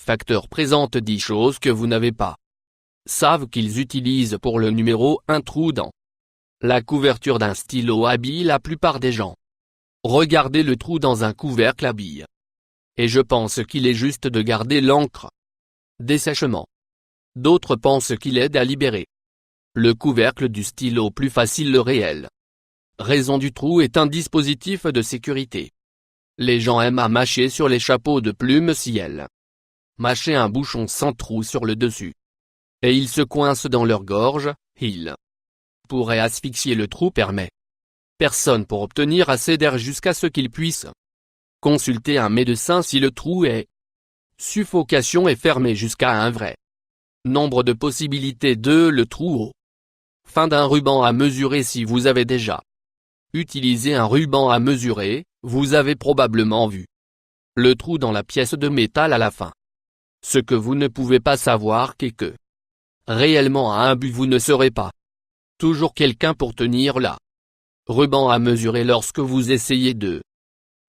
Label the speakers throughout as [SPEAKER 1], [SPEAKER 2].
[SPEAKER 1] facteurs présentent 10 choses que vous n'avez pas. Savent qu'ils utilisent pour le numéro 1 trou dans la couverture d'un stylo habille la plupart des gens. Regardez le trou dans un couvercle habille. Et je pense qu'il est juste de garder l'encre. Dessèchement. D'autres pensent qu'il aide à libérer le couvercle du stylo plus facile le réel. Raison du trou est un dispositif de sécurité. Les gens aiment à mâcher sur les chapeaux de plumes ciel. Mâcher un bouchon sans trou sur le dessus. Et ils se coincent dans leur gorge, ils pourraient asphyxier le trou permet personne pour obtenir assez d'air jusqu'à ce qu'ils puissent consulter un médecin si le trou est suffocation est fermé jusqu'à un vrai nombre de possibilités de le trou au fin d'un ruban à mesurer si vous avez déjà utilisé un ruban à mesurer, vous avez probablement vu le trou dans la pièce de métal à la fin. Ce que vous ne pouvez pas savoir est que réellement à un but vous ne serez pas toujours quelqu'un pour tenir là. Ruban à mesurer lorsque vous essayez de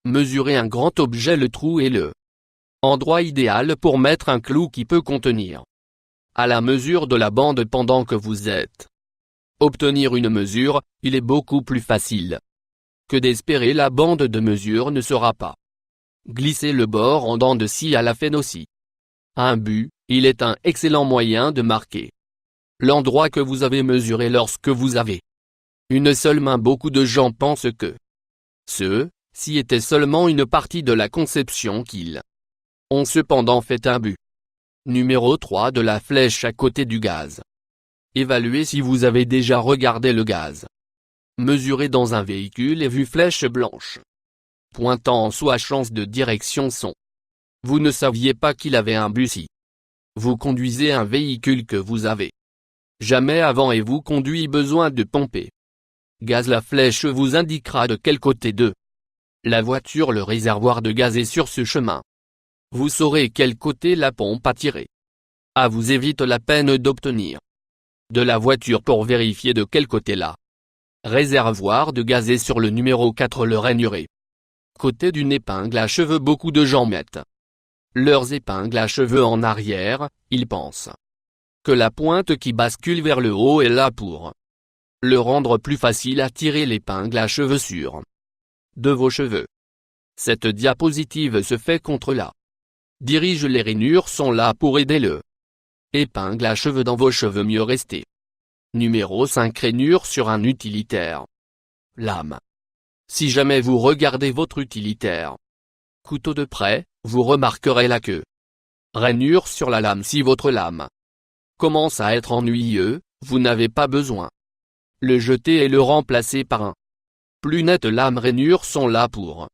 [SPEAKER 1] mesurer un grand objet. Le trou est le endroit idéal pour mettre un clou qui peut contenir à la mesure de la bande pendant que vous êtes. Obtenir une mesure, il est beaucoup plus facile que d'espérer. La bande de mesure ne sera pas glisser le bord en dents de scie à la phénocie. Un but, il est un excellent moyen de marquer l'endroit que vous avez mesuré lorsque vous avez une seule main. Beaucoup de gens pensent que ceci était seulement une partie de la conception qu'ils ont cependant fait un but. Numéro 3 de la flèche à côté du gaz. Évaluez si vous avez déjà regardé le gaz mesuré dans un véhicule et vu flèche blanche pointant en soi chance de direction son. Vous ne saviez pas qu'il avait un but si vous conduisez un véhicule que vous avez jamais avant et vous conduit besoin de pomper gaz. La flèche vous indiquera de quel côté de la voiture le réservoir de gaz est sur ce chemin. Vous saurez quel côté la pompe a tiré. Vous évite la peine d'obtenir de la voiture pour vérifier de quel côté la réservoir de gaz est sur le numéro 4 le rainuré. Côté d'une épingle à cheveux. Beaucoup de gens mettent leurs épingles à cheveux en arrière, ils pensent que la pointe qui bascule vers le haut est là pour le rendre plus facile à tirer l'épingle à cheveux sur de vos cheveux. Cette diapositive se fait contre la dirige. Les rainures sont là pour aider le épingle à cheveux dans vos cheveux mieux rester. Numéro 5 rainure sur un utilitaire. Lame. Si jamais vous regardez votre utilitaire couteau de près, vous remarquerez la queue rainure sur la lame. Si votre lame commence à être ennuyeux, vous n'avez pas besoin le jeter et le remplacer par un plus net. Lame rainures sont là pour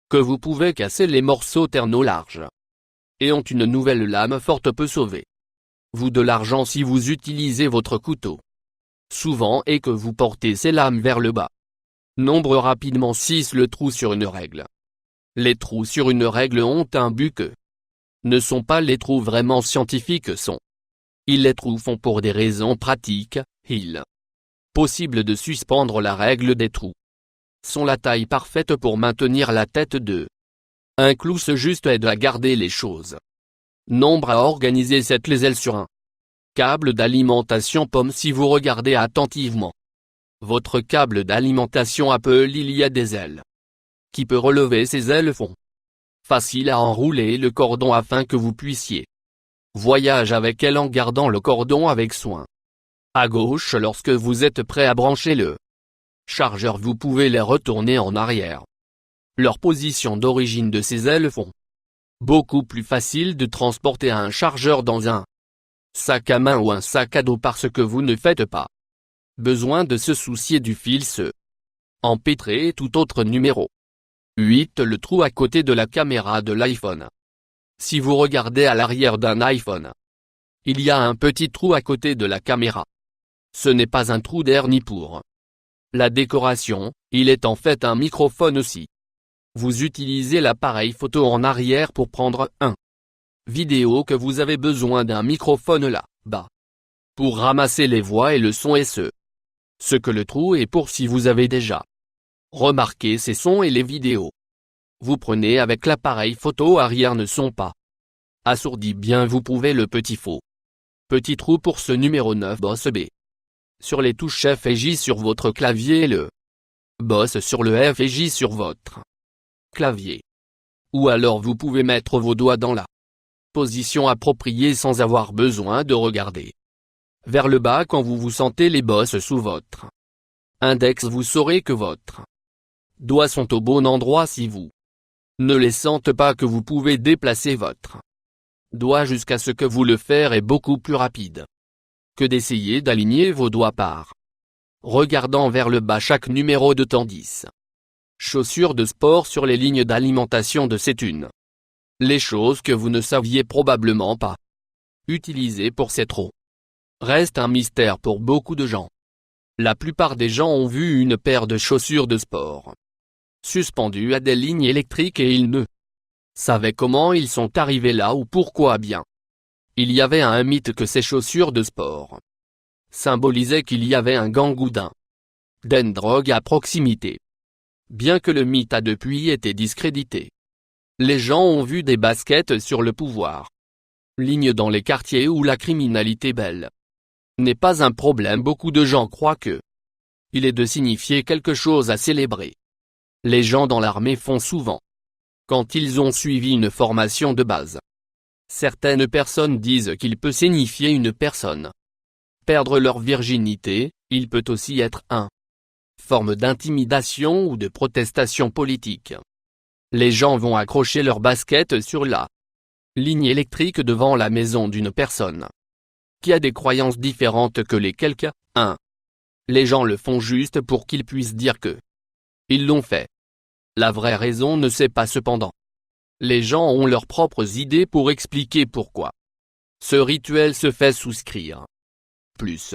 [SPEAKER 1] que vous pouvez casser les morceaux ternaux larges et ont une nouvelle lame forte peut sauver vous de l'argent si vous utilisez votre couteau souvent et que vous portez ces lames vers le bas. Nombre rapidement 6 le trou sur une règle. Les trous sur une règle ont un but que ne sont pas les trous vraiment scientifiques ils les trous font pour des raisons pratiques. Il possible de suspendre la règle des trous sont la taille parfaite pour maintenir la tête de un clou. Ce juste aide à garder les choses. Nombre à organiser les ailes sur un câble d'alimentation pomme. Si vous regardez attentivement votre câble d'alimentation Apple, il y a des ailes qui peut relever. Ces ailes font facile à enrouler le cordon afin que vous puissiez voyager avec elle en gardant le cordon avec soin. À gauche lorsque vous êtes prêt à brancher le chargeur vous pouvez les retourner en arrière. Leur position d'origine de ces ailes font beaucoup plus facile de transporter un chargeur dans un sac à main ou un sac à dos parce que vous ne faites pas besoin de se soucier du fil empêtré et tout autre. Numéro 8 le trou à côté de la caméra de l'iPhone. Si vous regardez à l'arrière d'un iPhone, il y a un petit trou à côté de la caméra. Ce n'est pas un trou d'air ni pour la décoration, il est en fait un microphone aussi. Vous utilisez l'appareil photo en arrière pour prendre un vidéo que vous avez besoin d'un microphone là-bas pour ramasser les voix et le son et ce que le trou est pour. Si vous avez déjà remarqué ces sons et les vidéos vous prenez avec l'appareil photo arrière ne sont pas Assourdi bien vous pouvez le petit faux. Petit trou pour ce numéro 9 boss B. Sur les touches F et J sur votre clavier et le boss sur le F et J sur votre clavier. Ou alors vous pouvez mettre vos doigts dans la position appropriée sans avoir besoin de regarder vers le bas quand vous vous sentez les boss sous votre index. Vous saurez que votre doigts sont au bon endroit. Si vous ne les sentez pas, que vous pouvez déplacer votre doigt jusqu'à ce que vous le faire est beaucoup plus rapide que d'essayer d'aligner vos doigts par regardant vers le bas chaque numéro de tandis. Chaussures de sport sur les lignes d'alimentation de c'est une les choses que vous ne saviez probablement pas utiliser pour ces trous. Reste un mystère pour beaucoup de gens. La plupart des gens ont vu une paire de chaussures de sport suspendues à des lignes électriques et ils ne savaient comment ils sont arrivés là ou pourquoi. Bien, il y avait un mythe que ces chaussures de sport symbolisaient qu'il y avait un gang ou d'une drogue à proximité. Bien que le mythe a depuis été discrédité. Les gens ont vu des baskets sur le pouvoir. Ligne dans les quartiers où la criminalité belle n'est pas un problème. Beaucoup de gens croient que il est de signifier quelque chose à célébrer. Les gens dans l'armée font souvent quand ils ont suivi une formation de base. Certaines personnes disent qu'il peut signifier une personne perdre leur virginité. Il peut aussi être une forme d'intimidation ou de protestation politique. Les gens vont accrocher leurs baskets sur la ligne électrique devant la maison d'une personne qui a des croyances différentes que les quelques-uns. Les gens le font juste pour qu'ils puissent dire que ils l'ont fait. La vraie raison ne sait pas cependant. Les gens ont leurs propres idées pour expliquer pourquoi ce rituel se fait souscrire. Plus.